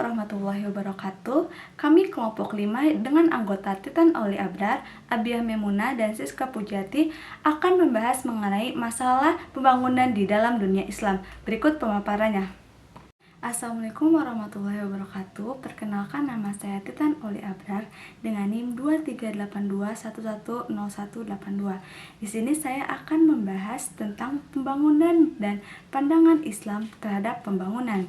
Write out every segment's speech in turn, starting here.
warahmatullahi wabarakatuh. Kami kelompok 5 dengan anggota Titan Oli Abrar, Abiah Memuna, dan Siska Pujati akan membahas mengenai masalah pembangunan di dalam dunia Islam. Berikut pemaparannya. Assalamualaikum warahmatullahi wabarakatuh. Perkenalkan, nama saya Titan Oli Abrar dengan NIM 2382110182. Di sini saya akan membahas tentang pembangunan dan pandangan Islam terhadap pembangunan.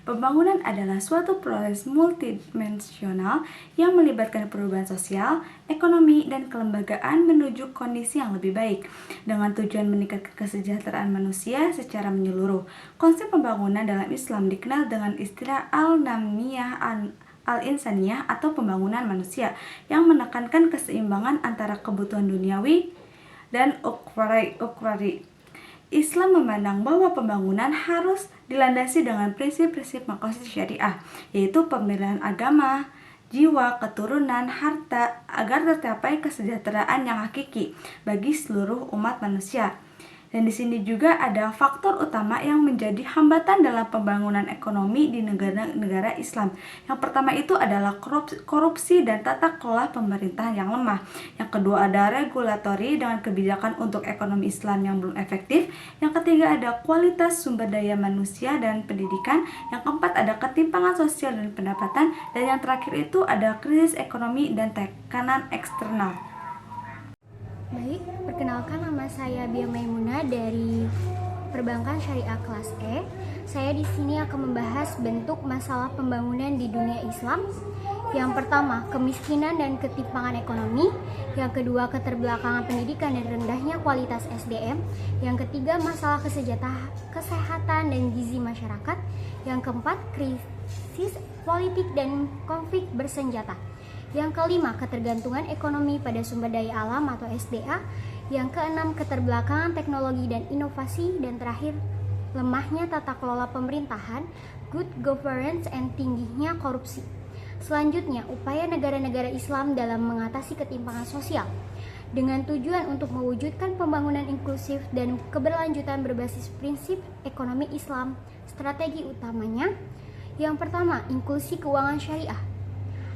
Pembangunan adalah suatu proses multidimensional yang melibatkan perubahan sosial, ekonomi, dan kelembagaan menuju kondisi yang lebih baik dengan tujuan meningkatkan kesejahteraan manusia secara menyeluruh. Konsep pembangunan dalam Islam dikenal dengan istilah al-namiyah al-insaniyah atau pembangunan manusia yang menekankan keseimbangan antara kebutuhan duniawi dan ukhrawi. Islam memandang bahwa pembangunan harus dilandasi dengan prinsip-prinsip maqasid syariah, yaitu pemilihan agama, jiwa, keturunan, harta, agar tercapai kesejahteraan yang hakiki bagi seluruh umat manusia. Dan di sini juga ada faktor utama yang menjadi hambatan dalam pembangunan ekonomi di negara-negara Islam. Yang pertama itu adalah korupsi dan tata kelola pemerintahan yang lemah. Yang kedua ada regulatori dengan kebijakan untuk ekonomi Islam yang belum efektif. Yang ketiga ada kualitas sumber daya manusia dan pendidikan. Yang keempat ada ketimpangan sosial dan pendapatan. Dan yang terakhir itu ada krisis ekonomi dan tekanan eksternal. Baik, perkenalkan, nama saya Abiah Memuna dari Perbankan Syariah Kelas E. Saya di sini akan membahas bentuk masalah pembangunan di dunia Islam. Yang pertama, kemiskinan dan ketimpangan ekonomi. Yang kedua, keterbelakangan pendidikan dan rendahnya kualitas SDM. Yang ketiga, masalah kesehatan dan gizi masyarakat. Yang keempat, krisis politik dan konflik bersenjata. Yang kelima, ketergantungan ekonomi pada sumber daya alam atau SDA. Yang keenam, keterbelakangan teknologi dan inovasi. Dan terakhir, lemahnya tata kelola pemerintahan, good governance, and tingginya korupsi. Selanjutnya, upaya negara-negara Islam dalam mengatasi ketimpangan sosial dengan tujuan untuk mewujudkan pembangunan inklusif dan keberlanjutan berbasis prinsip ekonomi Islam. Strategi utamanya, yang pertama, inklusi keuangan syariah.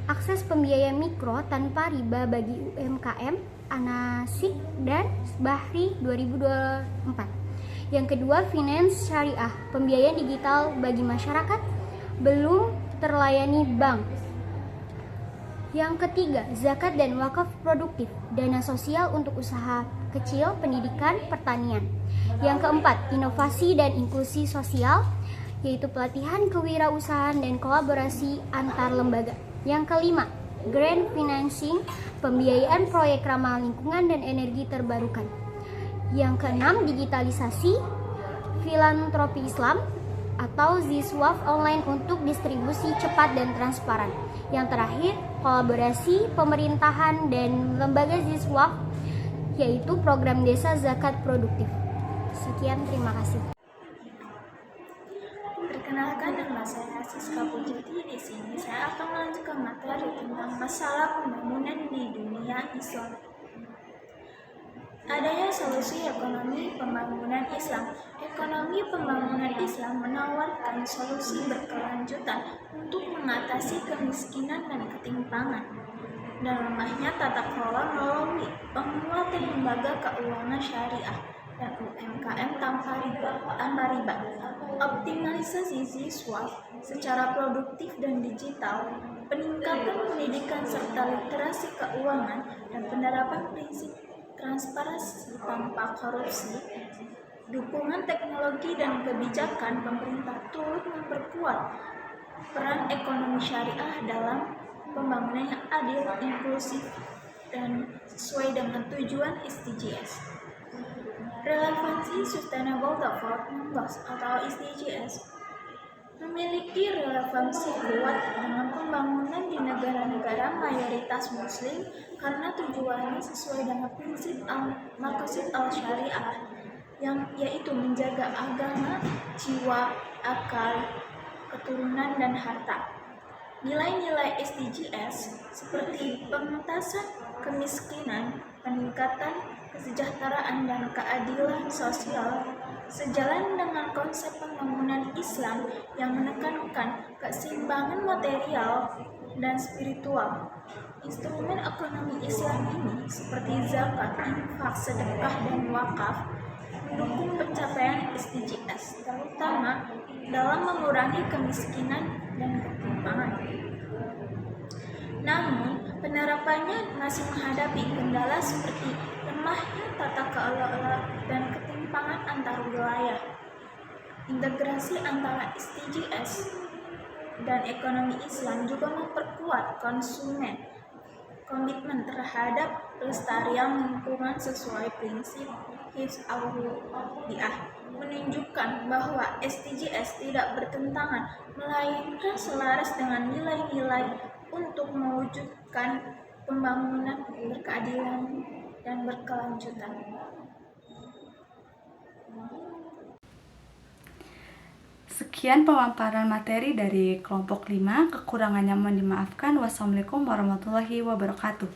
Akses pembiayaan mikro tanpa riba bagi UMKM, An-Nasik dan Bahri 2024. Yang kedua, finance syariah, pembiayaan digital bagi masyarakat belum terlayani bank. Yang ketiga, zakat dan wakaf produktif, dana sosial untuk usaha kecil, pendidikan, pertanian. Yang keempat, inovasi dan inklusi sosial, yaitu pelatihan kewirausahaan dan kolaborasi antar lembaga. Yang kelima, grant financing, pembiayaan proyek ramah lingkungan dan energi terbarukan. Yang keenam, digitalisasi, filantropi Islam atau Ziswaf online untuk distribusi cepat dan transparan. Yang terakhir, kolaborasi pemerintahan dan lembaga Ziswaf, yaitu program desa zakat produktif. Sekian, terima kasih. Perkenalkan, nama saya Siska Pujati. Di sini saya akan melanjutkan materi tentang masalah pembangunan di dunia Islam. Adanya solusi ekonomi pembangunan Islam. Ekonomi pembangunan Islam menawarkan solusi berkelanjutan untuk mengatasi kemiskinan dan ketimpangan dan lemahnya tata kelola melalui penguatan lembaga keuangan syariah dan UMKM tanpa riba, optimalisasi Ziswaf secara produktif dan digital, peningkatan pendidikan serta literasi keuangan, dan penerapan prinsip transparansi tanpa korupsi. Dukungan teknologi dan kebijakan pemerintah turut memperkuat peran ekonomi syariah dalam pembangunan yang adil, inklusif, dan sesuai dengan tujuan SDGs. Relevansi Sustainable Development Goals atau SDGs memiliki relevansi kuat dengan pembangunan di negara-negara mayoritas muslim karena tujuannya sesuai dengan prinsip maqasid al-syariah, yaitu menjaga agama, jiwa, akal, keturunan, dan harta. Nilai-nilai SDGs seperti pengentasan kemiskinan, peningkatan kesejahteraan dan keadilan sosial sejalan dengan konsep pembangunan Islam yang menekankan keseimbangan material dan spiritual. Instrumen ekonomi Islam ini seperti zakat, infak, sedekah, dan wakaf mendukung pencapaian SDGs, terutama dalam mengurangi kemiskinan dan ketimpangan. Namun, penerapannya masih menghadapi kendala seperti lemahnya tata kelola dan ketimpangan antar wilayah. Integrasi antara SDGs dan ekonomi Islam juga memperkuat komitmen terhadap pelestarian lingkungan sesuai prinsip Hifz al-Biyah, menunjukkan bahwa SDGs tidak bertentangan, melainkan selaras dengan nilai-nilai untuk mewujudkan pembangunan berkeadilan dan berkelanjutan. Sekian pemaparan materi dari kelompok 5, kekurangannya mohon dimaafkan. Wassalamualaikum warahmatullahi wabarakatuh.